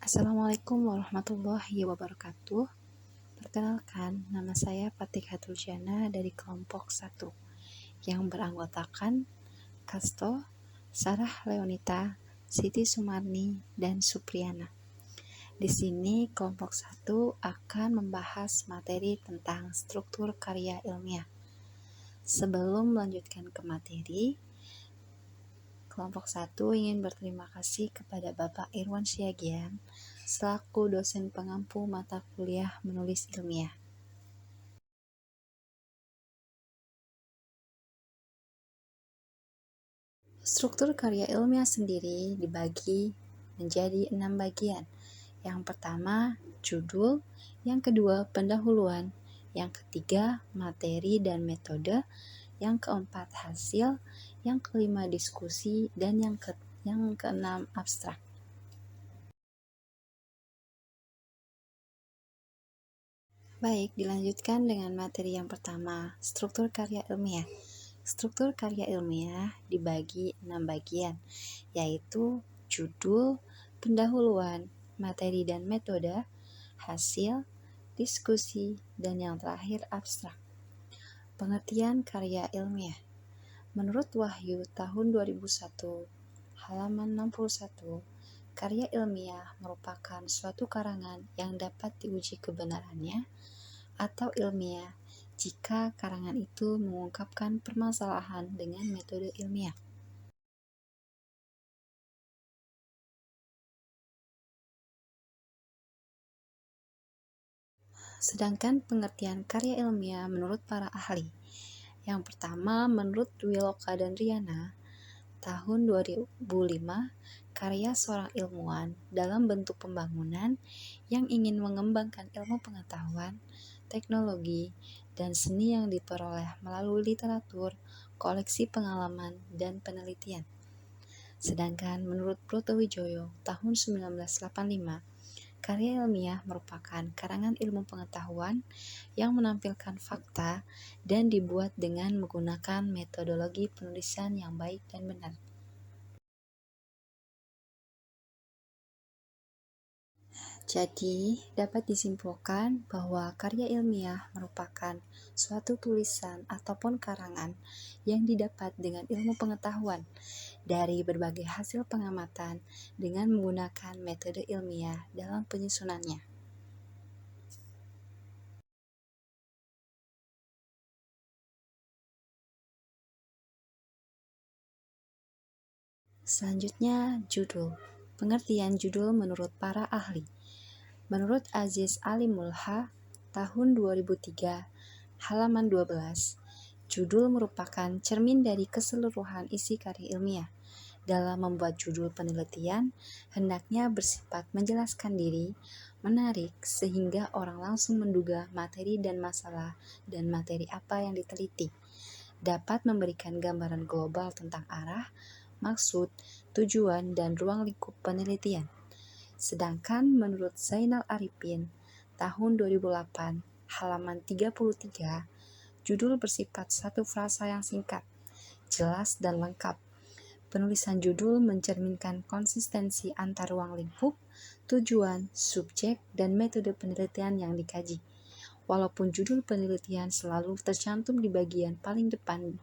Assalamualaikum warahmatullahi wabarakatuh. Perkenalkan, nama saya Fatih Hatruljana dari kelompok 1 yang beranggotakan Kasto, Sarah Leonita, Siti Sumarni, dan Supriyana. Di sini kelompok 1 akan membahas materi tentang struktur karya ilmiah. Sebelum melanjutkan ke materi, kelompok 1 ingin berterima kasih kepada Bapak Irwan Siagian selaku dosen pengampu mata kuliah menulis ilmiah. Struktur karya ilmiah sendiri dibagi menjadi 6 bagian. Yang pertama, judul. Yang kedua, pendahuluan. Yang ketiga, materi dan metode. Yang keempat, hasil. Yang kelima, diskusi. Dan yang keenam, abstrak. Baik, dilanjutkan dengan materi yang pertama, struktur karya ilmiah. Struktur karya ilmiah dibagi 6 bagian, yaitu judul, pendahuluan, materi dan metode, hasil, diskusi, dan yang terakhir abstrak. Pengertian karya ilmiah. Menurut Wahyu tahun 2001, halaman 61, karya ilmiah merupakan suatu karangan yang dapat diuji kebenarannya atau ilmiah jika karangan itu mengungkapkan permasalahan dengan metode ilmiah. Sedangkan pengertian karya ilmiah menurut para ahli. Yang pertama, menurut Dwiloka dan Riana, tahun 2005, karya seorang ilmuwan dalam bentuk pembangunan yang ingin mengembangkan ilmu pengetahuan, teknologi, dan seni yang diperoleh melalui literatur, koleksi pengalaman, dan penelitian. Sedangkan menurut Brotowijoyo tahun 1985, karya ilmiah merupakan karangan ilmu pengetahuan yang menampilkan fakta dan dibuat dengan menggunakan metodologi penulisan yang baik dan benar. Jadi, dapat disimpulkan bahwa karya ilmiah merupakan suatu tulisan ataupun karangan yang didapat dengan ilmu pengetahuan dari berbagai hasil pengamatan dengan menggunakan metode ilmiah dalam penyusunannya. Selanjutnya, judul. Pengertian judul menurut para ahli. Menurut Aziz Ali Mulha, tahun 2003, halaman 12, judul merupakan cermin dari keseluruhan isi karya ilmiah. Dalam membuat judul penelitian, hendaknya bersifat menjelaskan diri, menarik, sehingga orang langsung menduga materi dan masalah dan materi apa yang diteliti. Dapat memberikan gambaran global tentang arah, maksud, tujuan, dan ruang lingkup penelitian. Sedangkan menurut Zainal Arifin, tahun 2008, halaman 33, judul bersifat satu frasa yang singkat, jelas, dan lengkap. Penulisan judul mencerminkan konsistensi antar ruang lingkup, tujuan, subjek, dan metode penelitian yang dikaji. Walaupun judul penelitian selalu tercantum di bagian paling depan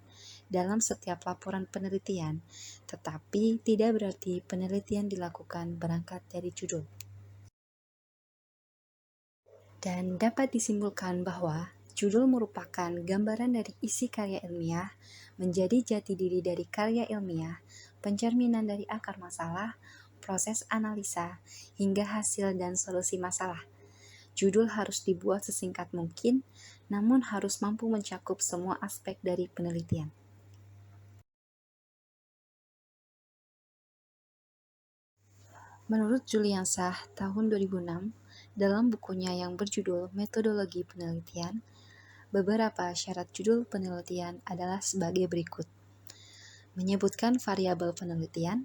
dalam setiap laporan penelitian, tetapi tidak berarti penelitian dilakukan berangkat dari judul. Dan dapat disimpulkan bahwa judul merupakan gambaran dari isi karya ilmiah, menjadi jati diri dari karya ilmiah, pencerminan dari akar masalah, proses analisa, hingga hasil dan solusi masalah. Judul harus dibuat sesingkat mungkin, namun harus mampu mencakup semua aspek dari penelitian. Menurut Juliansah tahun 2006, dalam bukunya yang berjudul Metodologi Penelitian, beberapa syarat judul penelitian adalah sebagai berikut. Menyebutkan variabel penelitian.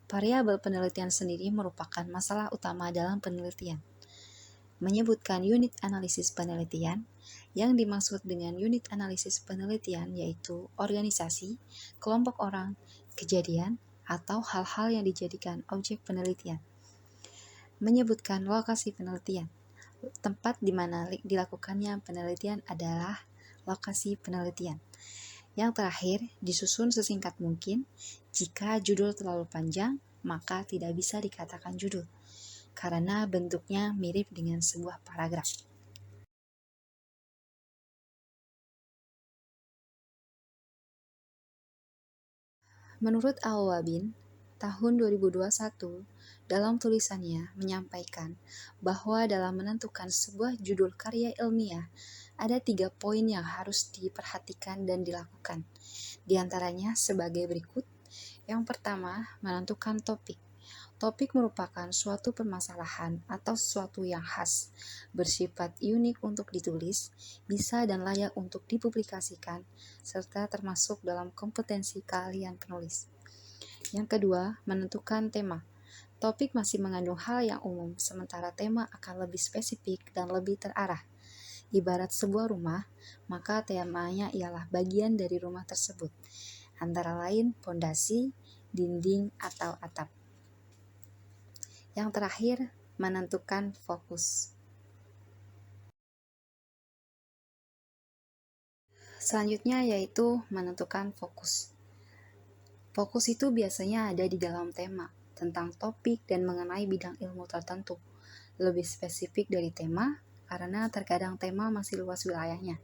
Variabel penelitian sendiri merupakan masalah utama dalam penelitian. Menyebutkan unit analisis penelitian. Yang dimaksud dengan unit analisis penelitian yaitu organisasi, kelompok orang, kejadian, atau hal-hal yang dijadikan objek penelitian. menyebutkan lokasi penelitian. Tempat di mana dilakukannya penelitian adalah lokasi penelitian. Yang terakhir, disusun sesingkat mungkin. Jika judul terlalu panjang, maka tidak bisa dikatakan judul, karena bentuknya mirip dengan sebuah paragraf. Menurut Al-Wabin, tahun 2021, dalam tulisannya menyampaikan bahwa dalam menentukan sebuah judul karya ilmiah, ada 3 poin yang harus diperhatikan dan dilakukan. Di antaranya sebagai berikut. Yang pertama, menentukan topik. Topik merupakan suatu permasalahan atau sesuatu yang khas, bersifat unik untuk ditulis, bisa dan layak untuk dipublikasikan, serta termasuk dalam kompetensi keahlian penulis. Yang kedua, menentukan tema. Topik masih mengandung hal yang umum, sementara tema akan lebih spesifik dan lebih terarah. Ibarat sebuah rumah, maka temanya ialah bagian dari rumah tersebut, antara lain pondasi, dinding, atau atap. Yang terakhir, menentukan fokus. Selanjutnya yaitu menentukan fokus. Fokus itu biasanya ada di dalam tema, tentang topik dan mengenai bidang ilmu tertentu. Lebih spesifik dari tema, karena terkadang tema masih luas wilayahnya.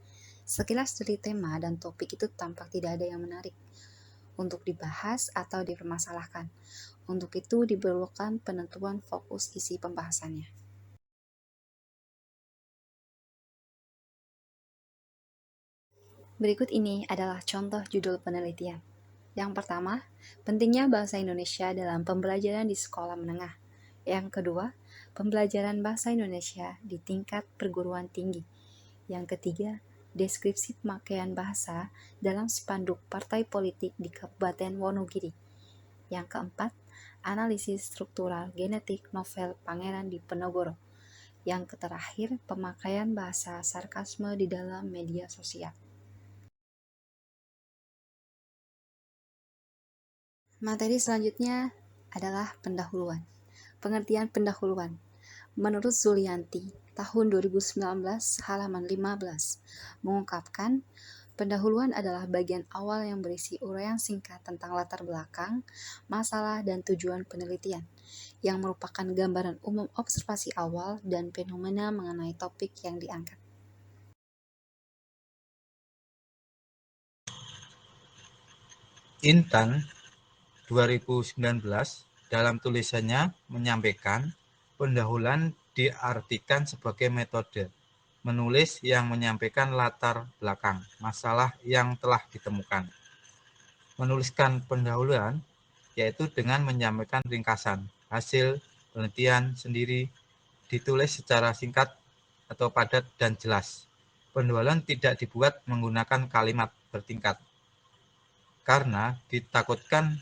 Sekilas dari tema dan topik itu tampak tidak ada yang menarik untuk dibahas atau dipermasalahkan. Untuk itu diperlukan penentuan fokus isi pembahasannya. Berikut ini adalah contoh judul penelitian. Yang pertama, pentingnya bahasa Indonesia dalam pembelajaran di sekolah menengah. Yang kedua, pembelajaran bahasa Indonesia di tingkat perguruan tinggi. Yang ketiga, deskripsi pemakaian bahasa dalam spanduk partai politik di Kabupaten Wonogiri. Yang keempat, analisis struktural genetik novel Pangeran Diponegoro. Yang terakhir, pemakaian bahasa sarkasme di dalam media sosial. Materi selanjutnya adalah pendahuluan. Pengertian pendahuluan. Menurut Zulianti, tahun 2019, halaman 15, mengungkapkan pendahuluan adalah bagian awal yang berisi uraian singkat tentang latar belakang, masalah, dan tujuan penelitian, yang merupakan gambaran umum observasi awal dan fenomena mengenai topik yang diangkat. Intan 2019 dalam tulisannya menyampaikan pendahuluan diartikan sebagai metode menulis yang menyampaikan latar belakang masalah yang telah ditemukan. Menuliskan pendahuluan yaitu dengan menyampaikan ringkasan hasil penelitian sendiri, ditulis secara singkat atau padat dan jelas. Pendahuluan tidak dibuat menggunakan kalimat bertingkat karena ditakutkan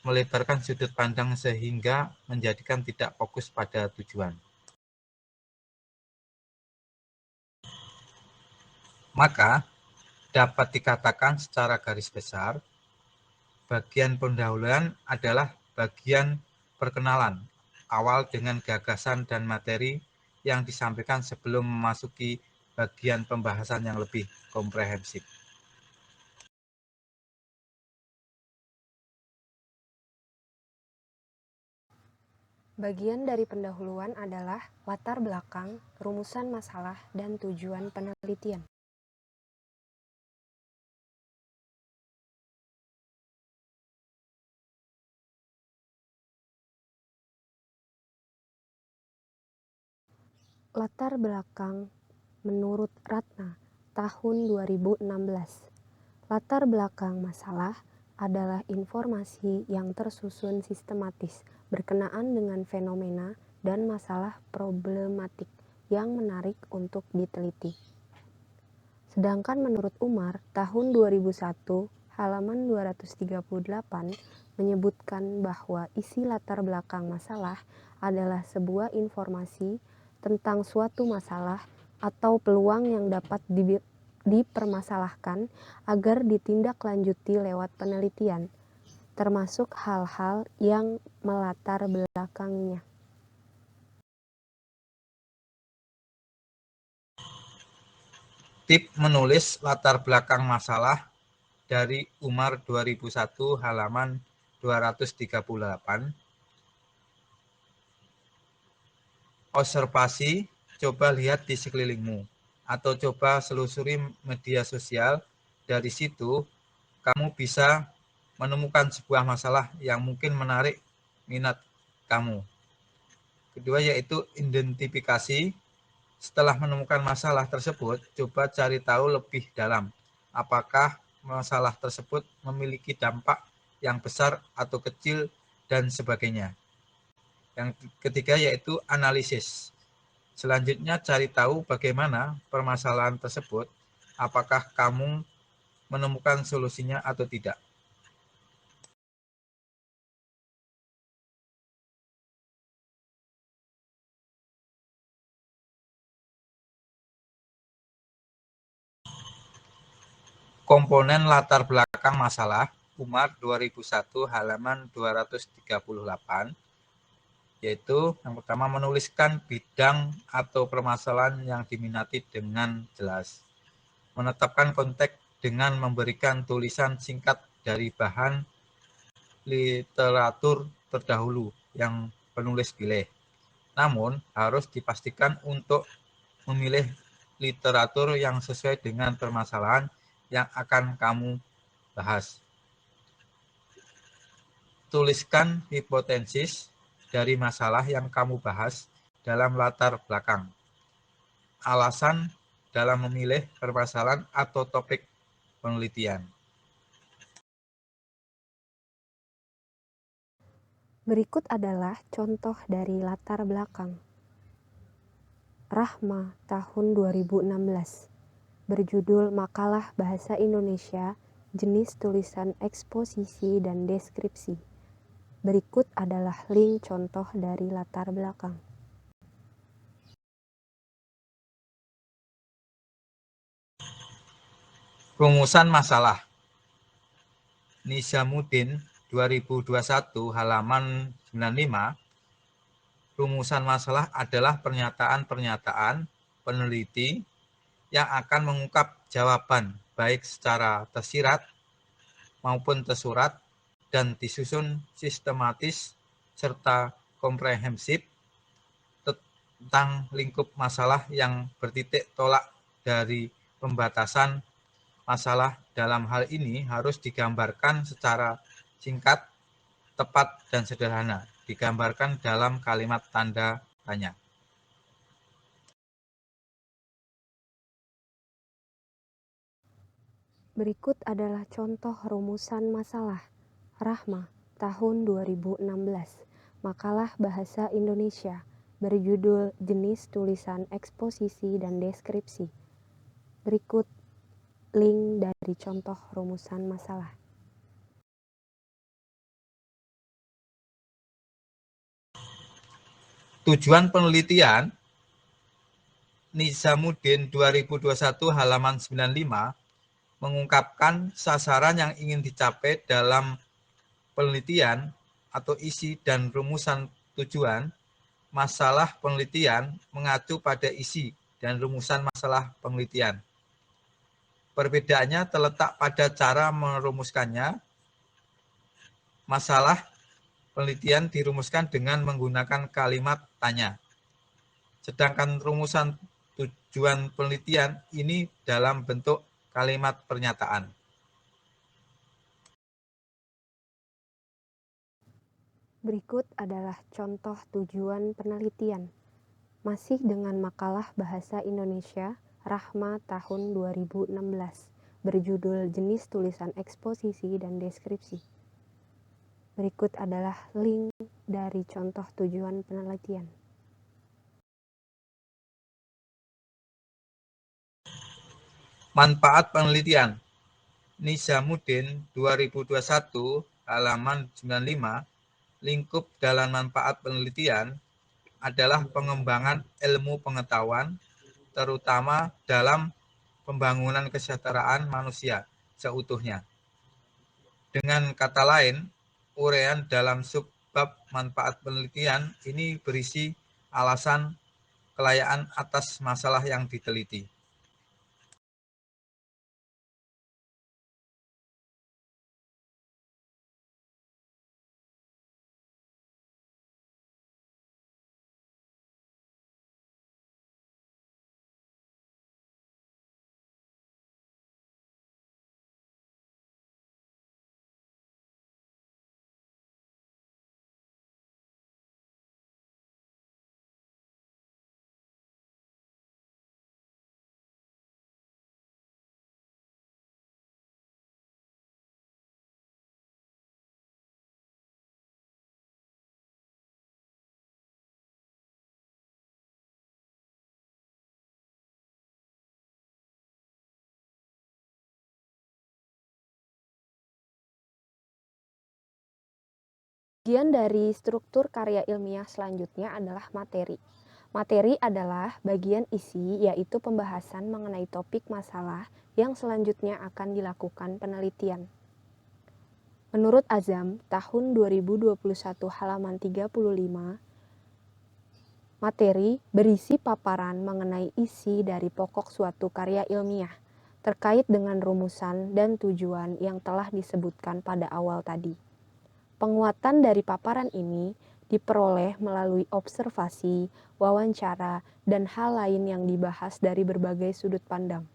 melebarkan sudut pandang sehingga menjadikan tidak fokus pada tujuan. Maka, dapat dikatakan secara garis besar, bagian pendahuluan adalah bagian perkenalan awal dengan gagasan dan materi yang disampaikan sebelum memasuki bagian pembahasan yang lebih komprehensif. Bagian dari pendahuluan adalah latar belakang, rumusan masalah, dan tujuan penelitian. Latar belakang menurut Ratna, tahun 2016. Latar belakang masalah adalah informasi yang tersusun sistematis berkenaan dengan fenomena dan masalah problematik yang menarik untuk diteliti. Sedangkan menurut Umar, tahun 2001, halaman 238, menyebutkan bahwa isi latar belakang masalah adalah sebuah informasi tentang suatu masalah atau peluang yang dapat dipermasalahkan agar ditindaklanjuti lewat penelitian, termasuk hal-hal yang melatar belakangnya. Tip menulis latar belakang masalah dari Umar 2001 halaman 238. Observasi, coba lihat di sekelilingmu atau coba selusuri media sosial. Dari situ kamu bisa menemukan sebuah masalah yang mungkin menarik minat kamu. Kedua yaitu identifikasi. Setelah menemukan masalah tersebut, coba cari tahu lebih dalam. Apakah masalah tersebut memiliki dampak yang besar atau kecil dan sebagainya. Yang ketiga yaitu analisis. Selanjutnya cari tahu bagaimana permasalahan tersebut, apakah kamu menemukan solusinya atau tidak. Komponen latar belakang masalah Umar 2001 halaman 238, yaitu yang pertama menuliskan bidang atau permasalahan yang diminati dengan jelas. Menetapkan konteks dengan memberikan tulisan singkat dari bahan literatur terdahulu yang penulis pilih. Namun, harus dipastikan untuk memilih literatur yang sesuai dengan permasalahan yang akan kamu bahas. Tuliskan hipotesis dari masalah yang kamu bahas dalam latar belakang. Alasan dalam memilih permasalahan atau topik penelitian. Berikut adalah contoh dari latar belakang. Rahma tahun 2016. Berjudul Makalah Bahasa Indonesia, Jenis Tulisan Eksposisi dan Deskripsi. Berikut adalah link contoh dari latar belakang. Rumusan masalah. Nizamuddin 2021 halaman 95. Rumusan masalah adalah pernyataan-pernyataan peneliti yang akan mengungkap jawaban baik secara tersirat maupun tersurat dan disusun sistematis serta komprehensif tentang lingkup masalah yang bertitik tolak dari pembatasan masalah. Dalam hal ini harus digambarkan secara singkat, tepat, dan sederhana. Digambarkan dalam kalimat tanda tanya. Berikut adalah contoh rumusan masalah. Rahma tahun 2016. Makalah Bahasa Indonesia. Berjudul Jenis Tulisan Eksposisi dan Deskripsi. Berikut link dari contoh rumusan masalah. Tujuan penelitian Nizamuddin 2021 halaman 95 mengungkapkan sasaran yang ingin dicapai dalam penelitian atau isi dan rumusan tujuan. Masalah penelitian mengacu pada isi dan rumusan masalah penelitian. Perbedaannya terletak pada cara merumuskannya. Masalah penelitian dirumuskan dengan menggunakan kalimat tanya. Sedangkan rumusan tujuan penelitian ini dalam bentuk kalimat pernyataan. Berikut adalah contoh tujuan penelitian. Masih dengan makalah Bahasa Indonesia, Rahma tahun 2016, berjudul Jenis Tulisan Eksposisi dan Deskripsi. Berikut adalah link dari contoh tujuan penelitian. Manfaat penelitian. Nizamuddin 2021 halaman 95, lingkup dalam manfaat penelitian adalah pengembangan ilmu pengetahuan, terutama dalam pembangunan kesejahteraan manusia seutuhnya. Dengan kata lain, uraian dalam subbab manfaat penelitian ini berisi alasan kelayakan atas masalah yang diteliti. Bagian dari struktur karya ilmiah selanjutnya adalah materi. Materi adalah bagian isi, yaitu pembahasan mengenai topik masalah yang selanjutnya akan dilakukan penelitian. Menurut Azam, tahun 2021 halaman 35, materi berisi paparan mengenai isi dari pokok suatu karya ilmiah, terkait dengan rumusan dan tujuan yang telah disebutkan pada awal tadi. Penguatan dari paparan ini diperoleh melalui observasi, wawancara, dan hal lain yang dibahas dari berbagai sudut pandang.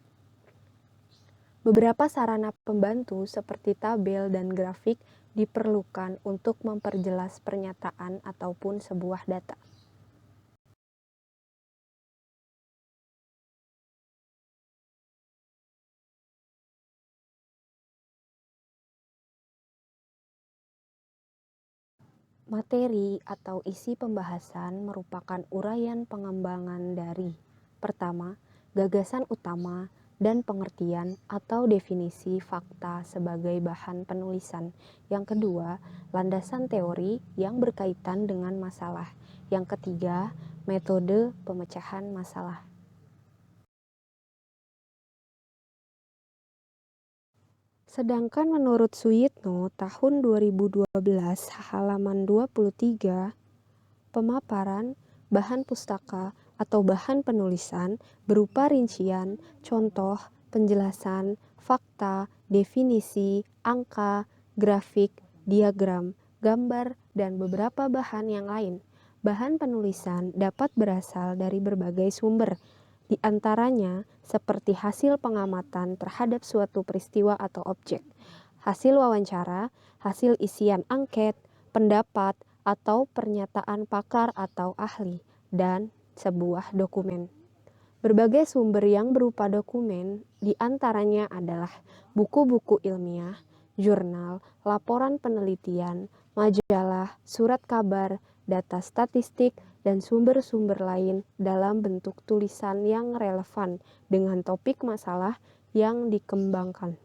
Beberapa sarana pembantu seperti tabel dan grafik diperlukan untuk memperjelas pernyataan ataupun sebuah data. Materi atau isi pembahasan merupakan uraian pengembangan dari pertama, gagasan utama dan pengertian atau definisi fakta sebagai bahan penulisan. Yang kedua, landasan teori yang berkaitan dengan masalah. Yang ketiga, metode pemecahan masalah. Sedangkan menurut Suyitno tahun 2012 halaman 23, pemaparan bahan pustaka atau bahan penulisan berupa rincian, contoh, penjelasan, fakta, definisi, angka, grafik, diagram, gambar, dan beberapa bahan yang lain. Bahan penulisan dapat berasal dari berbagai sumber, di antaranya seperti hasil pengamatan terhadap suatu peristiwa atau objek, hasil wawancara, hasil isian angket, pendapat, atau pernyataan pakar atau ahli, dan sebuah dokumen. Berbagai sumber yang berupa dokumen diantaranya adalah buku-buku ilmiah, jurnal, laporan penelitian, majalah, surat kabar, data statistik, dan sumber-sumber lain dalam bentuk tulisan yang relevan dengan topik masalah yang dikembangkan.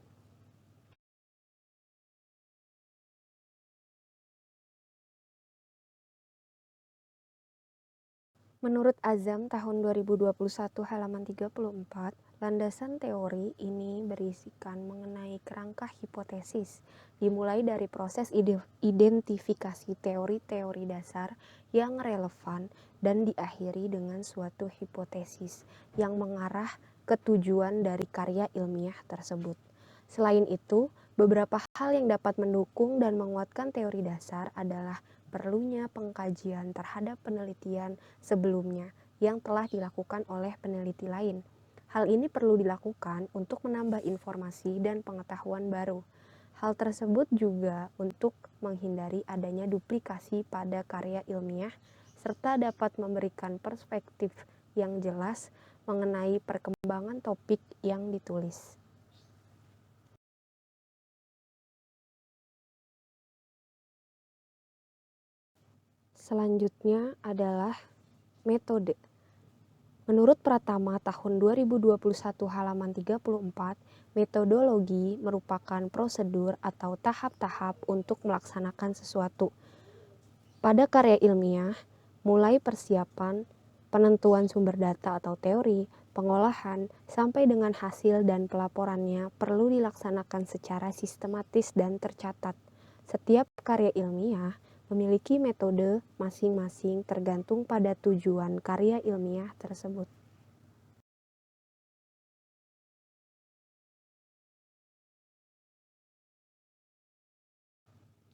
Menurut Azam tahun 2021 halaman 34, landasan teori ini berisikan mengenai kerangka hipotesis, dimulai dari proses identifikasi teori-teori dasar yang relevan dan diakhiri dengan suatu hipotesis yang mengarah ke tujuan dari karya ilmiah tersebut. Selain itu, beberapa hal yang dapat mendukung dan menguatkan teori dasar adalah perlunya pengkajian terhadap penelitian sebelumnya yang telah dilakukan oleh peneliti lain. Hal ini perlu dilakukan untuk menambah informasi dan pengetahuan baru. Hal tersebut juga untuk menghindari adanya duplikasi pada karya ilmiah, serta dapat memberikan perspektif yang jelas mengenai perkembangan topik yang ditulis. Selanjutnya adalah metode. Menurut Pratama tahun 2021 halaman 34, metodologi merupakan prosedur atau tahap-tahap untuk melaksanakan sesuatu. Pada karya ilmiah, mulai persiapan, penentuan sumber data atau teori, pengolahan, sampai dengan hasil dan pelaporannya perlu dilaksanakan secara sistematis dan tercatat. Setiap karya ilmiah memiliki metode masing-masing tergantung pada tujuan karya ilmiah tersebut.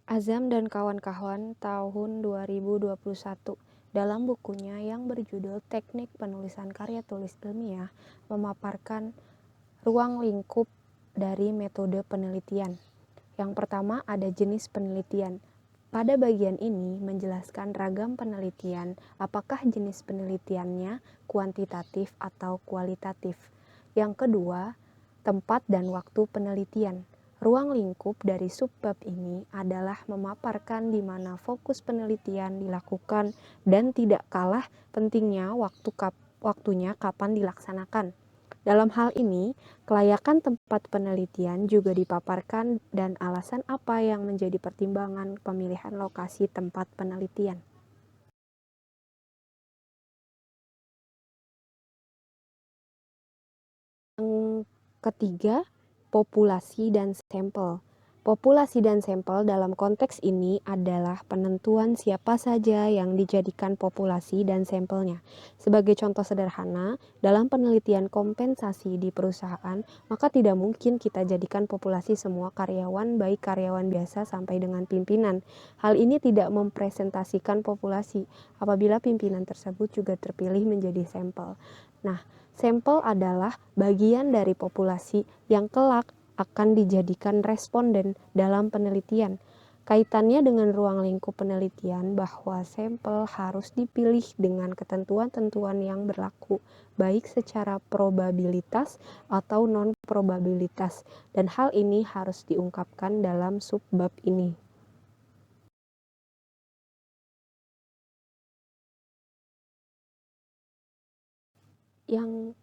Azam dan kawan-kawan tahun 2021 dalam bukunya yang berjudul Teknik Penulisan Karya Tulis Ilmiah memaparkan ruang lingkup dari metode penelitian. Yang pertama ada jenis penelitian. Pada bagian ini menjelaskan ragam penelitian, apakah jenis penelitiannya kuantitatif atau kualitatif. Yang kedua, tempat dan waktu penelitian. Ruang lingkup dari subbab ini adalah memaparkan di mana fokus penelitian dilakukan dan tidak kalah pentingnya waktunya kapan dilaksanakan. Dalam hal ini, kelayakan tempat penelitian juga dipaparkan dan alasan apa yang menjadi pertimbangan pemilihan lokasi tempat penelitian. Yang ketiga, populasi dan sampel. Populasi dan sampel dalam konteks ini adalah penentuan siapa saja yang dijadikan populasi dan sampelnya. Sebagai contoh sederhana, dalam penelitian kompensasi di perusahaan, maka tidak mungkin kita jadikan populasi semua karyawan, baik karyawan biasa sampai dengan pimpinan. Hal ini tidak mempresentasikan populasi apabila pimpinan tersebut juga terpilih menjadi sampel. Nah, sampel adalah bagian dari populasi yang kelak akan dijadikan responden dalam penelitian. Kaitannya dengan ruang lingkup penelitian bahwa sampel harus dipilih dengan ketentuan-tentuan yang berlaku, baik secara probabilitas atau non-probabilitas, dan hal ini harus diungkapkan dalam subbab ini. Yang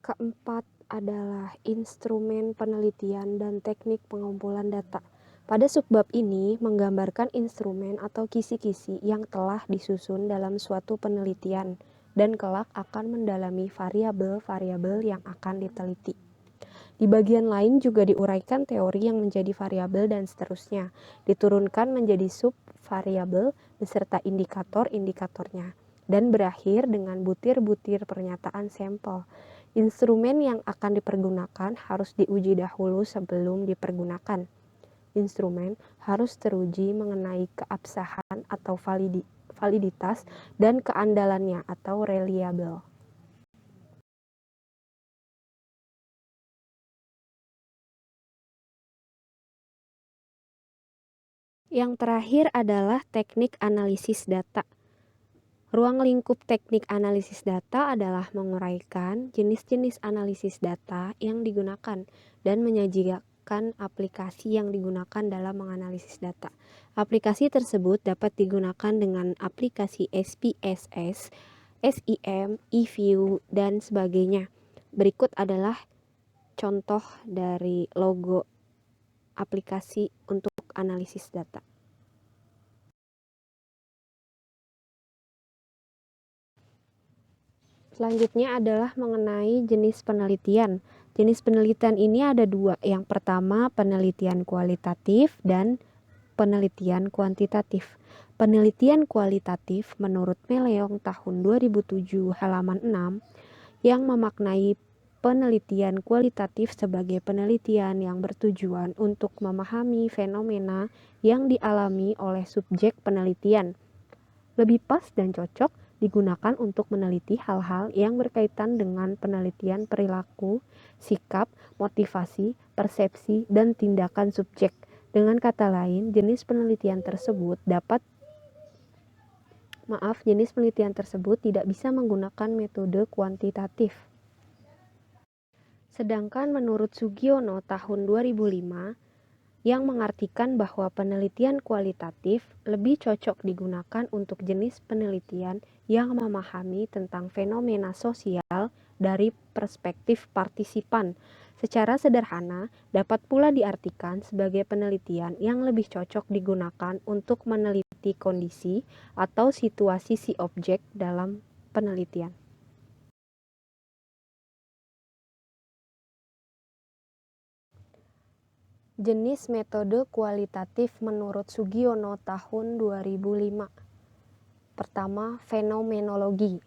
keempat adalah instrumen penelitian dan teknik pengumpulan data. Pada subbab ini menggambarkan instrumen atau kisi-kisi yang telah disusun dalam suatu penelitian dan kelak akan mendalami variabel-variabel yang akan diteliti. Di bagian lain juga diuraikan teori yang menjadi variabel dan seterusnya, diturunkan menjadi sub-variabel beserta indikator-indikatornya, dan berakhir dengan butir-butir pernyataan sampel. Instrumen yang akan dipergunakan harus diuji dahulu sebelum dipergunakan. Instrumen harus teruji mengenai keabsahan atau validitas dan keandalannya atau reliable. Yang terakhir adalah teknik analisis data. Ruang lingkup teknik analisis data adalah menguraikan jenis-jenis analisis data yang digunakan dan menyajikan aplikasi yang digunakan dalam menganalisis data. Aplikasi tersebut dapat digunakan dengan aplikasi SPSS, SIM, eView, dan sebagainya. Berikut adalah contoh dari logo aplikasi untuk analisis data. Selanjutnya adalah mengenai jenis penelitian. Jenis penelitian ini ada dua. Yang pertama penelitian kualitatif dan penelitian kuantitatif. Penelitian kualitatif menurut Meleong tahun 2007 halaman 6 yang memaknai penelitian kualitatif sebagai penelitian yang bertujuan untuk memahami fenomena yang dialami oleh subjek penelitian. Lebih pas dan cocok digunakan untuk meneliti hal-hal yang berkaitan dengan penelitian perilaku, sikap, motivasi, persepsi, dan tindakan subjek. Dengan kata lain, jenis penelitian tersebut tidak bisa menggunakan metode kuantitatif. Sedangkan menurut Sugiono tahun 2005, yang mengartikan bahwa penelitian kualitatif lebih cocok digunakan untuk jenis penelitian yang memahami tentang fenomena sosial dari perspektif partisipan. Secara sederhana, dapat pula diartikan sebagai penelitian yang lebih cocok digunakan untuk meneliti kondisi atau situasi si objek dalam penelitian. Jenis metode kualitatif menurut Sugiono tahun 2005. Pertama, fenomenologi.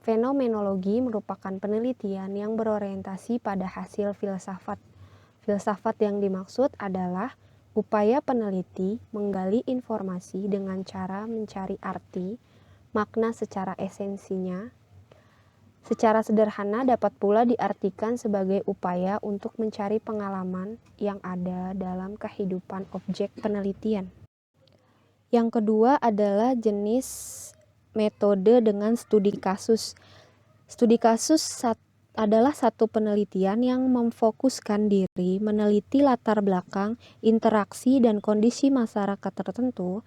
Fenomenologi merupakan penelitian yang berorientasi pada hasil filsafat. Filsafat yang dimaksud adalah upaya peneliti menggali informasi dengan cara mencari arti, makna secara esensinya. Secara sederhana dapat pula diartikan sebagai upaya untuk mencari pengalaman yang ada dalam kehidupan objek penelitian. Yang kedua adalah jenis metode dengan studi kasus. Studi kasus adalah satu penelitian yang memfokuskan diri meneliti latar belakang, interaksi, dan kondisi masyarakat tertentu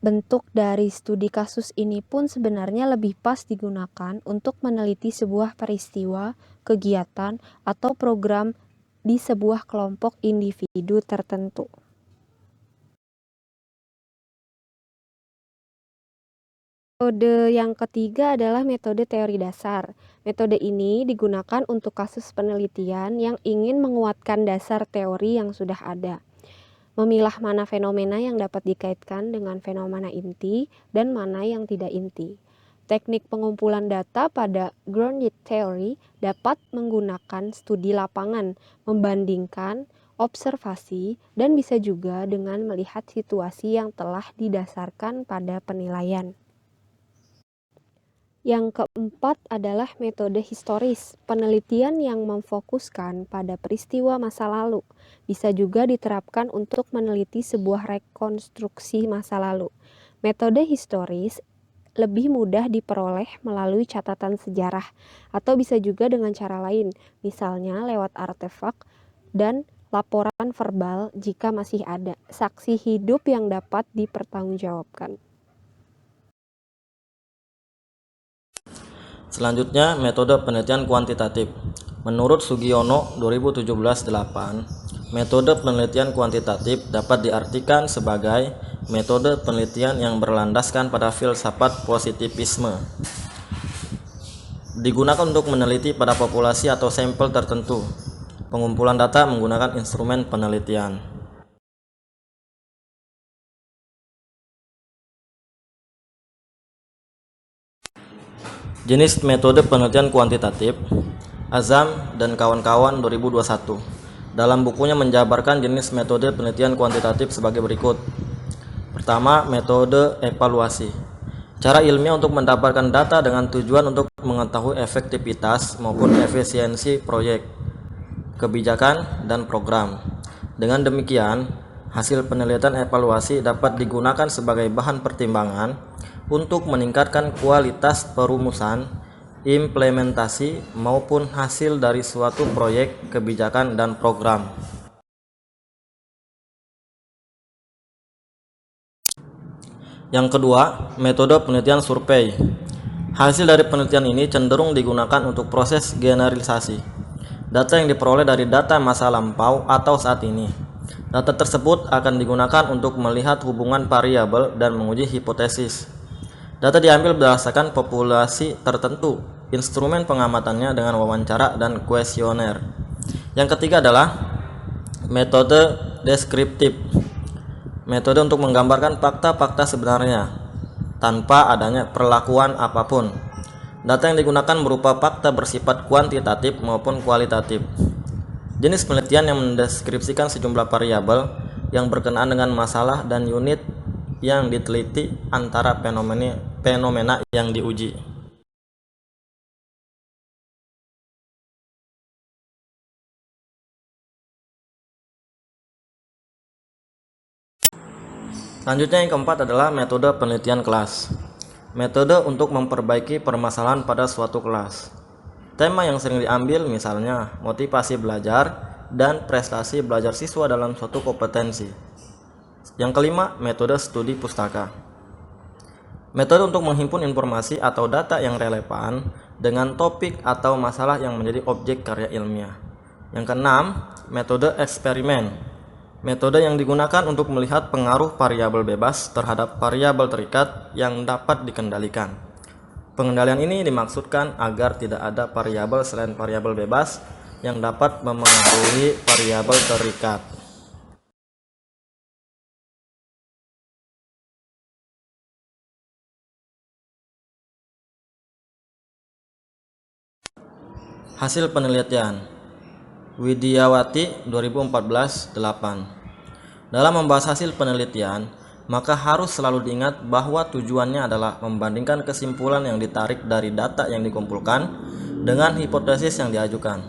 Bentuk dari studi kasus ini pun sebenarnya lebih pas digunakan untuk meneliti sebuah peristiwa, kegiatan, atau program di sebuah kelompok individu tertentu. Metode yang ketiga adalah metode teori dasar. Metode ini digunakan untuk kasus penelitian yang ingin menguatkan dasar teori yang sudah ada. Memilah mana fenomena yang dapat dikaitkan dengan fenomena inti dan mana yang tidak inti. Teknik pengumpulan data pada grounded theory dapat menggunakan studi lapangan, membandingkan, observasi, dan bisa juga dengan melihat situasi yang telah didasarkan pada penilaian. Yang keempat adalah metode historis, penelitian yang memfokuskan pada peristiwa masa lalu. Bisa juga diterapkan untuk meneliti sebuah rekonstruksi masa lalu. Metode historis lebih mudah diperoleh melalui catatan sejarah, atau bisa juga dengan cara lain, misalnya lewat artefak dan laporan verbal jika masih ada saksi hidup yang dapat dipertanggungjawabkan. Selanjutnya, metode penelitian kuantitatif. Menurut Sugiono 2017-8, metode penelitian kuantitatif dapat diartikan sebagai metode penelitian yang berlandaskan pada filsafat positivisme. Digunakan untuk meneliti pada populasi atau sampel tertentu. Pengumpulan data menggunakan instrumen penelitian. Jenis metode penelitian kuantitatif, Azam dan kawan-kawan 2021. Dalam bukunya menjabarkan jenis metode penelitian kuantitatif sebagai berikut. Pertama, metode evaluasi. Cara ilmiah untuk mendapatkan data dengan tujuan untuk mengetahui efektivitas maupun efisiensi proyek, kebijakan, dan program. Dengan demikian, hasil penelitian evaluasi dapat digunakan sebagai bahan pertimbangan untuk meningkatkan kualitas perumusan, implementasi, maupun hasil dari suatu proyek, kebijakan, dan program. Yang kedua, metode penelitian survei. Hasil dari penelitian ini cenderung digunakan untuk proses generalisasi. Data yang diperoleh dari data masa lampau atau saat ini. Data tersebut akan digunakan untuk melihat hubungan variabel dan menguji hipotesis. Data diambil berdasarkan populasi tertentu, instrumen pengamatannya dengan wawancara dan kuesioner. Yang ketiga adalah metode deskriptif. Metode untuk menggambarkan fakta-fakta sebenarnya tanpa adanya perlakuan apapun. Data yang digunakan berupa fakta bersifat kuantitatif maupun kualitatif. Jenis penelitian yang mendeskripsikan sejumlah variabel yang berkenaan dengan masalah dan unit yang diteliti antara fenomena yang diuji. Selanjutnya yang keempat adalah metode penelitian kelas. Metode untuk memperbaiki permasalahan pada suatu kelas. Tema yang sering diambil misalnya motivasi belajar dan prestasi belajar siswa dalam suatu kompetensi. Yang kelima, metode studi pustaka. Metode untuk menghimpun informasi atau data yang relevan dengan topik atau masalah yang menjadi objek karya ilmiah. Yang keenam, metode eksperimen. Metode yang digunakan untuk melihat pengaruh variabel bebas terhadap variabel terikat yang dapat dikendalikan. Pengendalian ini dimaksudkan agar tidak ada variabel selain variabel bebas yang dapat memengaruhi variabel terikat. Hasil penelitian Widiawati 2014-8. Dalam membahas hasil penelitian, maka harus selalu diingat bahwa tujuannya adalah membandingkan kesimpulan yang ditarik dari data yang dikumpulkan dengan hipotesis yang diajukan.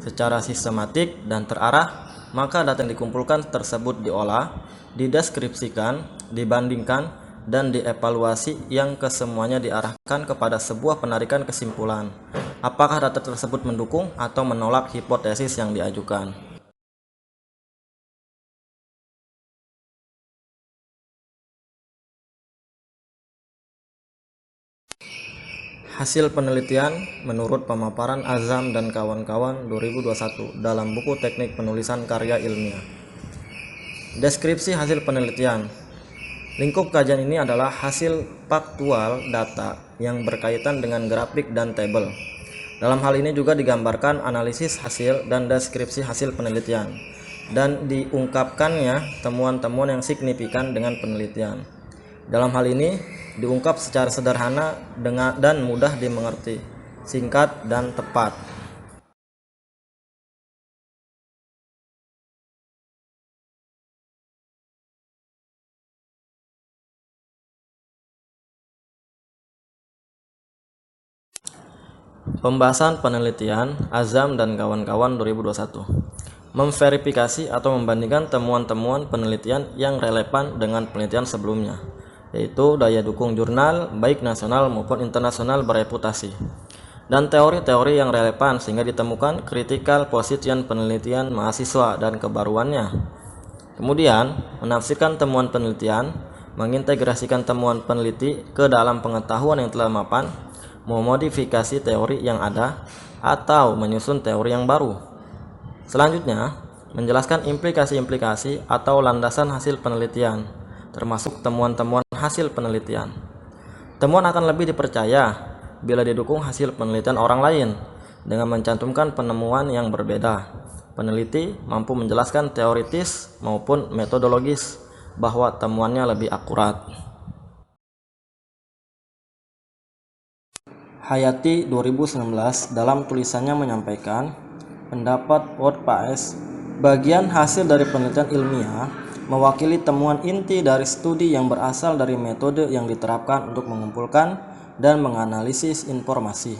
Secara sistematik dan terarah, maka data yang dikumpulkan tersebut diolah, dideskripsikan, dibandingkan, dan dievaluasi yang kesemuanya diarahkan kepada sebuah penarikan kesimpulan. Apakah data tersebut mendukung atau menolak hipotesis yang diajukan. Hasil penelitian menurut pemaparan Azam dan kawan-kawan 2021 dalam buku Teknik Penulisan Karya Ilmiah. Deskripsi hasil penelitian. Lingkup kajian ini adalah hasil faktual data yang berkaitan dengan grafik dan tabel. Dalam hal ini juga digambarkan analisis hasil dan deskripsi hasil penelitian, dan diungkapkannya temuan-temuan yang signifikan dengan penelitian. Dalam hal ini diungkap secara sederhana dan mudah dimengerti, singkat dan tepat. Pembahasan penelitian Azam dan kawan-kawan 2021. Memverifikasi atau membandingkan temuan-temuan penelitian yang relevan dengan penelitian sebelumnya, yaitu daya dukung jurnal baik nasional maupun internasional bereputasi, dan teori-teori yang relevan sehingga ditemukan critical position penelitian mahasiswa dan kebaruannya. Kemudian, menafsirkan temuan penelitian, mengintegrasikan temuan peneliti ke dalam pengetahuan yang telah mapan, memodifikasi teori yang ada, atau menyusun teori yang baru. Selanjutnya, menjelaskan implikasi-implikasi atau landasan hasil penelitian, termasuk temuan-temuan hasil penelitian. Temuan akan lebih dipercaya bila didukung hasil penelitian orang lain dengan mencantumkan penemuan yang berbeda. Peneliti mampu menjelaskan teoritis maupun metodologis bahwa temuannya lebih akurat. Hayati 2019 dalam tulisannya menyampaikan pendapat WordPress, bagian hasil dari penelitian ilmiah mewakili temuan inti dari studi yang berasal dari metode yang diterapkan untuk mengumpulkan dan menganalisis informasi.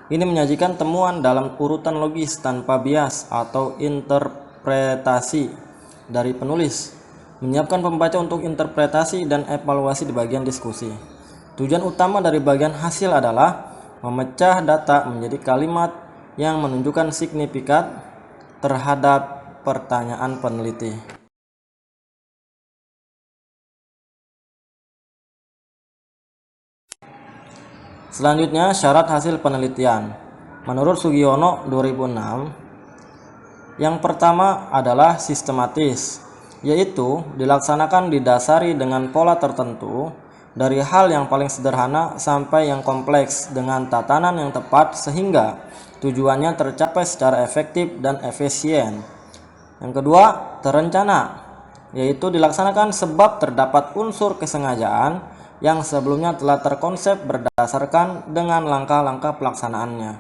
Ini menyajikan temuan dalam urutan logis tanpa bias atau interpretasi dari penulis, menyiapkan pembaca untuk interpretasi dan evaluasi di bagian diskusi. Tujuan utama dari bagian hasil adalah memecah data menjadi kalimat yang menunjukkan signifikan terhadap pertanyaan peneliti. Selanjutnya, syarat hasil penelitian. Menurut Sugiono 2006, yang pertama adalah sistematis, yaitu dilaksanakan didasari dengan pola tertentu dari hal yang paling sederhana sampai yang kompleks dengan tatanan yang tepat sehingga tujuannya tercapai secara efektif dan efisien. Yang kedua, terencana, yaitu dilaksanakan sebab terdapat unsur kesengajaan yang sebelumnya telah terkonsep berdasarkan dengan langkah-langkah pelaksanaannya.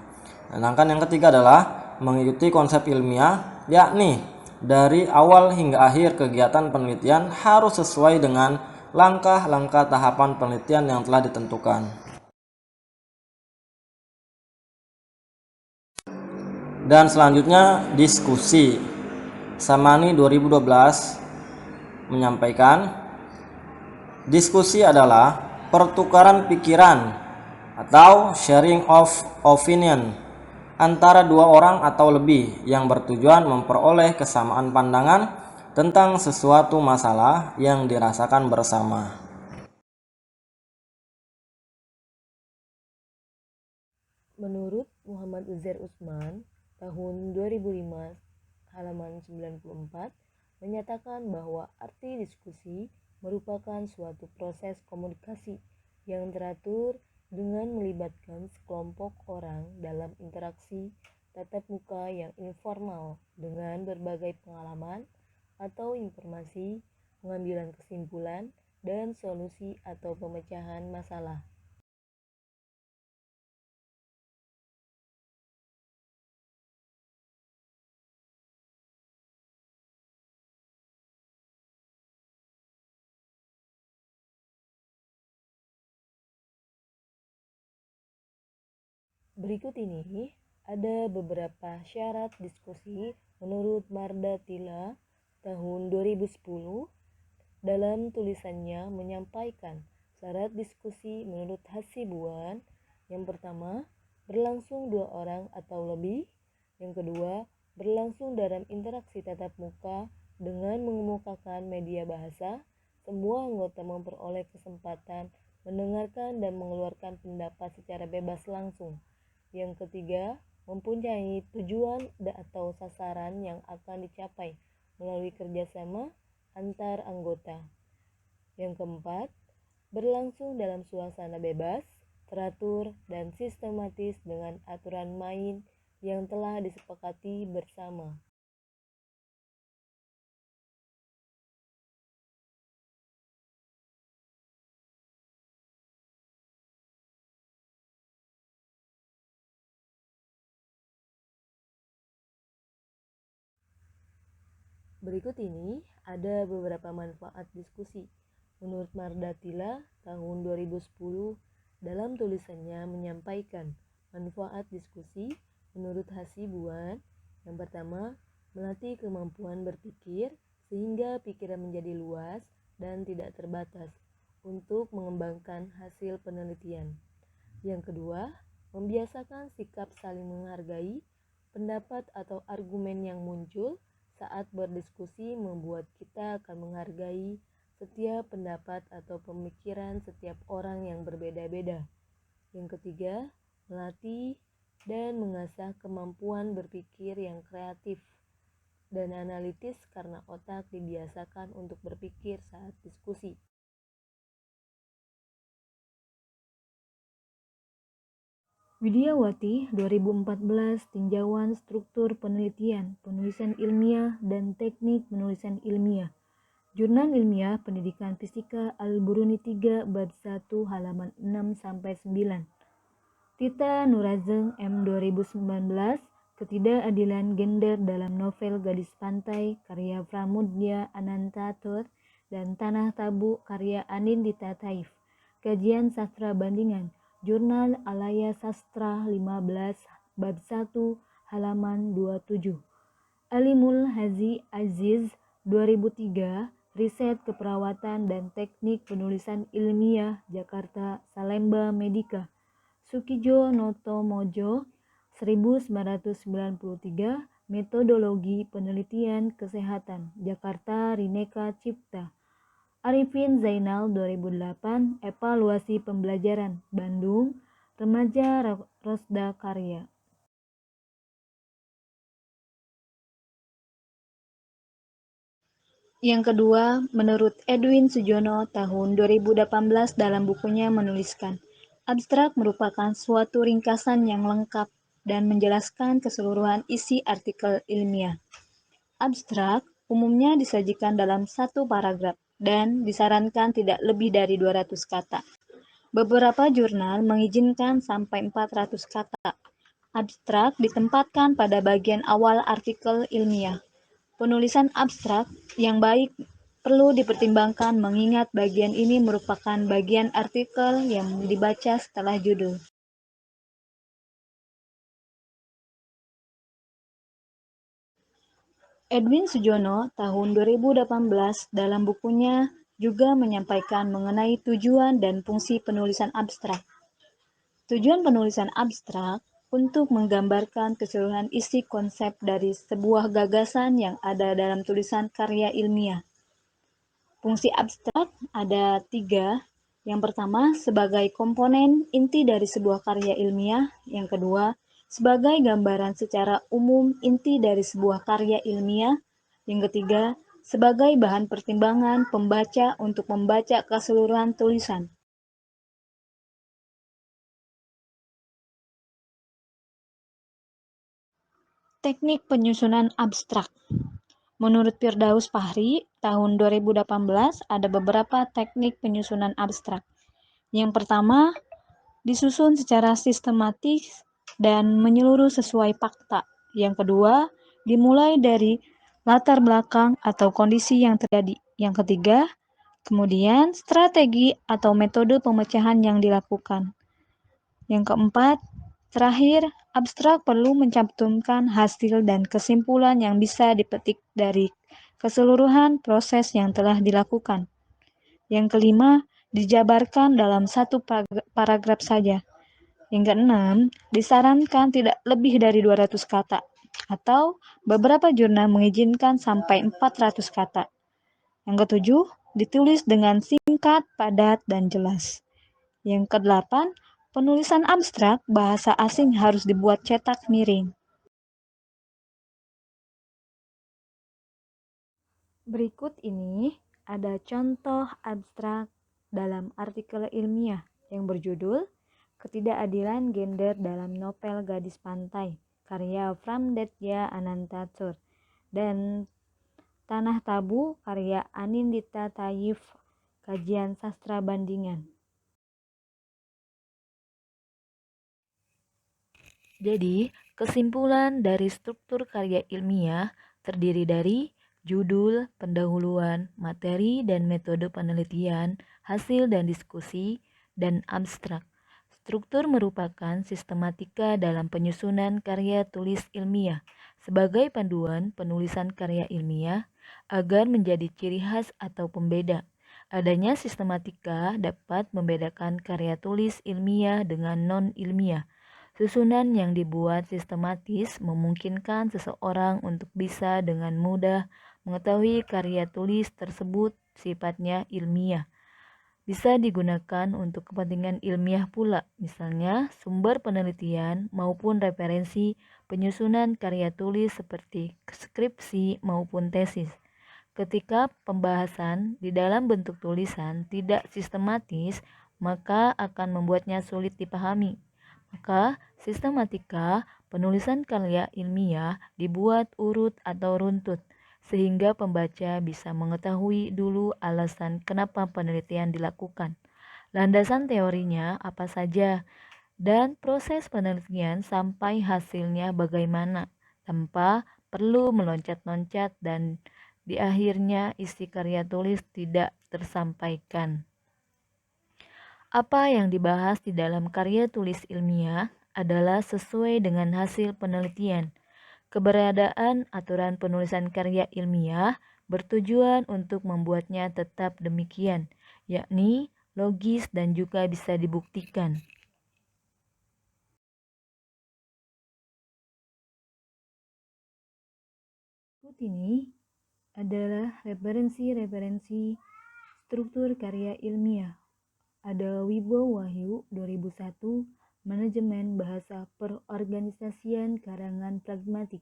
Sedangkan yang ketiga adalah mengikuti konsep ilmiah, yakni dari awal hingga akhir kegiatan penelitian harus sesuai dengan langkah-langkah tahapan penelitian yang telah ditentukan. Dan selanjutnya diskusi. Samani 2012 menyampaikan, diskusi adalah pertukaran pikiran atau sharing of opinion antara dua orang atau lebih yang bertujuan memperoleh kesamaan pandangan tentang sesuatu masalah yang dirasakan bersama. Menurut Muhammad Uzair Usman, tahun 2005, halaman 94, menyatakan bahwa arti diskusi merupakan suatu proses komunikasi yang teratur dengan melibatkan sekelompok orang dalam interaksi tatap muka yang informal dengan berbagai pengalaman atau informasi, pengambilan kesimpulan, dan solusi atau pemecahan masalah. Berikut ini ada beberapa syarat diskusi menurut Mardatila tahun 2010. Dalam tulisannya menyampaikan syarat diskusi menurut Hasibuan. Yang pertama, berlangsung 2 orang atau lebih. Yang kedua, berlangsung dalam interaksi tatap muka dengan mengemukakan media bahasa. Semua anggota memperoleh kesempatan mendengarkan dan mengeluarkan pendapat secara bebas langsung. Yang ketiga, mempunyai tujuan atau sasaran yang akan dicapai melalui kerjasama antar anggota. Yang keempat, berlangsung dalam suasana bebas, teratur, dan sistematis dengan aturan main yang telah disepakati bersama. Berikut ini ada beberapa manfaat diskusi. Menurut Mardatila tahun 2010 dalam tulisannya menyampaikan manfaat diskusi menurut Hasibuan. Yang pertama, melatih kemampuan berpikir sehingga pikiran menjadi luas dan tidak terbatas untuk mengembangkan hasil penelitian. Yang kedua, membiasakan sikap saling menghargai pendapat atau argumen yang muncul saat berdiskusi membuat kita akan menghargai setiap pendapat atau pemikiran setiap orang yang berbeda-beda. Yang ketiga, melatih dan mengasah kemampuan berpikir yang kreatif dan analitis karena otak dibiasakan untuk berpikir saat diskusi. Widiawati 2014 Tinjauan Struktur Penelitian, Penulisan Ilmiah dan Teknik Penulisan Ilmiah. Jurnal Ilmiah Pendidikan Fisika Al-Buruni 3 bab 1 halaman 6-9. Tita Nurazeng M 2019 Ketidakadilan Gender dalam Novel Gadis Pantai karya Pramudya Anantatur dan Tanah Tabu karya Anindita Taif. Kajian Sastra Bandingan Jurnal Alaya Sastra 15 bab 1 halaman 27. Alimul Hazi Aziz 2003 Riset Keperawatan dan Teknik Penulisan Ilmiah Jakarta Salemba Medika. Sukijo Noto Mojo 1993 Metodologi Penelitian Kesehatan Jakarta Rineka Cipta. Arifin Zainal 2008 Evaluasi Pembelajaran Bandung Remaja Rosda Karya. Yang kedua, menurut Edwin Sujono tahun 2018 dalam bukunya menuliskan, abstrak merupakan suatu ringkasan yang lengkap dan menjelaskan keseluruhan isi artikel ilmiah. Abstrak umumnya disajikan dalam satu paragraf dan disarankan tidak lebih dari 200 kata. Beberapa jurnal mengizinkan sampai 400 kata. Abstrak ditempatkan pada bagian awal artikel ilmiah. Penulisan abstrak yang baik perlu dipertimbangkan mengingat bagian ini merupakan bagian artikel yang dibaca setelah judul. Edwin Sujono tahun 2018 dalam bukunya juga menyampaikan mengenai tujuan dan fungsi penulisan abstrak. Tujuan penulisan abstrak untuk menggambarkan keseluruhan isi konsep dari sebuah gagasan yang ada dalam tulisan karya ilmiah. Fungsi abstrak ada 3. Yang pertama, sebagai komponen inti dari sebuah karya ilmiah. Yang kedua, sebagai gambaran secara umum inti dari sebuah karya ilmiah. Yang ketiga, sebagai bahan pertimbangan pembaca untuk membaca keseluruhan tulisan. Teknik penyusunan abstrak. Menurut Firdaus Fahri, tahun 2018 ada beberapa teknik penyusunan abstrak. Yang pertama, disusun secara sistematis dan menyeluruh sesuai fakta. Yang kedua, dimulai dari latar belakang atau kondisi yang terjadi. Yang ketiga, kemudian strategi atau metode pemecahan yang dilakukan. Yang keempat, terakhir, abstrak perlu mencantumkan hasil dan kesimpulan yang bisa dipetik dari keseluruhan proses yang telah dilakukan. Yang kelima, dijabarkan dalam satu paragraf saja. Yang keenam, disarankan tidak lebih dari 200 kata, atau beberapa jurnal mengizinkan sampai 400 kata. Yang ketujuh, ditulis dengan singkat, padat, dan jelas. Yang kedelapan, penulisan abstrak bahasa asing harus dibuat cetak miring. Berikut ini ada contoh abstrak dalam artikel ilmiah yang berjudul Ketidakadilan Gender dalam Novel Gadis Pantai, karya Pramditya Anantatur, dan Tanah Tabu, karya Anindita Taif, kajian sastra bandingan. Jadi, kesimpulan dari struktur karya ilmiah terdiri dari judul, pendahuluan, materi dan metode penelitian, hasil dan diskusi, dan abstrak. Struktur merupakan sistematika dalam penyusunan karya tulis ilmiah sebagai panduan penulisan karya ilmiah agar menjadi ciri khas atau pembeda. Adanya sistematika dapat membedakan karya tulis ilmiah dengan non-ilmiah. Susunan yang dibuat sistematis memungkinkan seseorang untuk bisa dengan mudah mengetahui karya tulis tersebut sifatnya ilmiah. Bisa digunakan untuk kepentingan ilmiah pula, misalnya sumber penelitian maupun referensi penyusunan karya tulis seperti skripsi maupun tesis. Ketika pembahasan di dalam bentuk tulisan tidak sistematis, maka akan membuatnya sulit dipahami. Maka, sistematika penulisan karya ilmiah dibuat urut atau runtut, sehingga pembaca bisa mengetahui dulu alasan kenapa penelitian dilakukan, landasan teorinya apa saja, dan proses penelitian sampai hasilnya bagaimana, tanpa perlu meloncat-loncat dan di akhirnya isi karya tulis tidak tersampaikan. Apa yang dibahas di dalam karya tulis ilmiah adalah sesuai dengan hasil penelitian. Keberadaan aturan penulisan karya ilmiah bertujuan untuk membuatnya tetap demikian, yakni logis dan juga bisa dibuktikan. Berikut ini adalah referensi-referensi struktur karya ilmiah. Ada Wibowo Wahyu 2001, Manajemen Bahasa Perorganisasian Karangan Pragmatik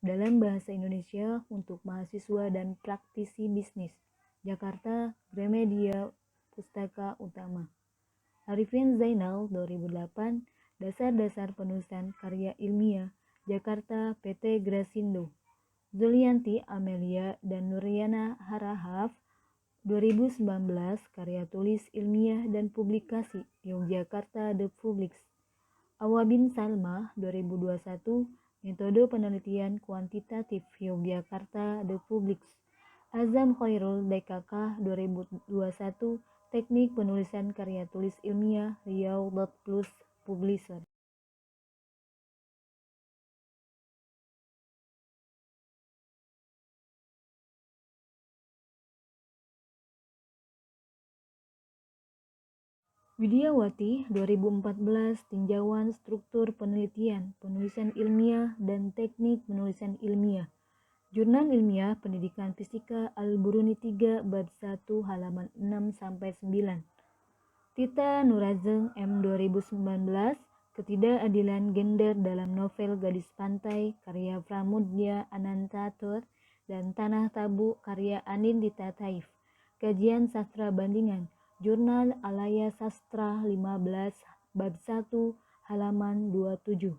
dalam Bahasa Indonesia untuk Mahasiswa dan Praktisi Bisnis, Jakarta, Gramedia Pustaka Utama. Arifin Zainal 2008, Dasar-Dasar Penulisan Karya Ilmiah, Jakarta, PT Grasindo. Zulianti Amelia dan Nuriana Harahaf 2019, Karya Tulis Ilmiah dan Publikasi, Yogyakarta The Publics. Awabin Salma 2021, Metode Penelitian Kuantitatif, Yogyakarta The Publics. Azam Khairul DKK 2021, Teknik Penulisan Karya Tulis Ilmiah, Riau.Plus Publisher. Widiawati 2014, Tinjauan Struktur Penelitian, Penulisan Ilmiah dan Teknik Penulisan Ilmiah. Jurnal Ilmiah Pendidikan Fisika Al-Buruni 3 bab 1 halaman 6-9. Tita Nurazeng M 2019, Ketidakadilan Gender dalam Novel Gadis Pantai, karya Pramudya Anantatur, dan Tanah Tabu, karya Anindita Taif. Kajian Sastra Bandingan, Jurnal Alaya Sastra 15 bab 1 halaman 27.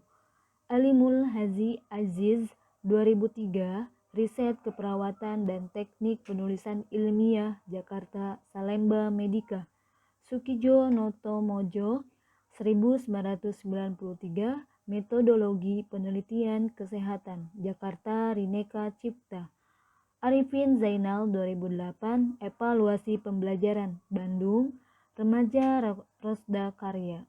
Alimul Hazi Aziz 2003, Riset Keperawatan dan Teknik Penulisan Ilmiah, Jakarta, Salemba Medica. Sukijo Notomojo 1993, Metodologi Penelitian Kesehatan, Jakarta, Rineka Cipta. Arifin Zainal 2008, Evaluasi Pembelajaran, Bandung, Remaja Rosda Karya.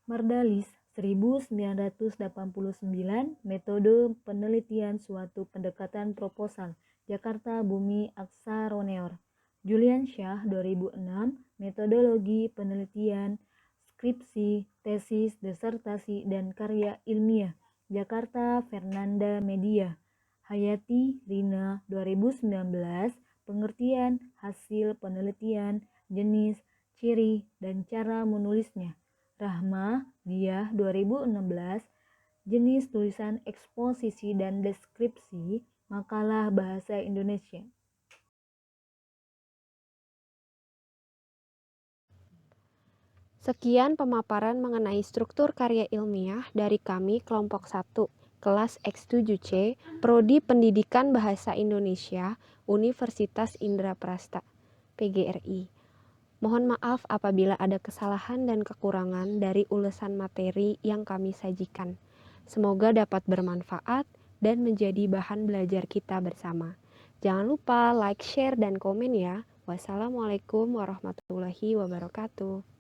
Mardalis 1989, Metode Penelitian Suatu Pendekatan Proposal, Jakarta Bumi Aksaroneor. Julian Syah 2006, Metodologi Penelitian Skripsi, Tesis, Disertasi, dan Karya Ilmiah, Jakarta Fernanda Media. Hayati Rina 2019, pengertian hasil penelitian, jenis, ciri, dan cara menulisnya. Rahma Diah 2016, jenis tulisan eksposisi dan deskripsi, makalah bahasa Indonesia. Sekian pemaparan mengenai struktur karya ilmiah dari kami kelompok 1, kelas X7C, Prodi Pendidikan Bahasa Indonesia, Universitas Indraprasta, PGRI. Mohon maaf apabila ada kesalahan dan kekurangan dari ulasan materi yang kami sajikan. Semoga dapat bermanfaat dan menjadi bahan belajar kita bersama. Jangan lupa like, share, dan komen ya. Wassalamualaikum warahmatullahi wabarakatuh.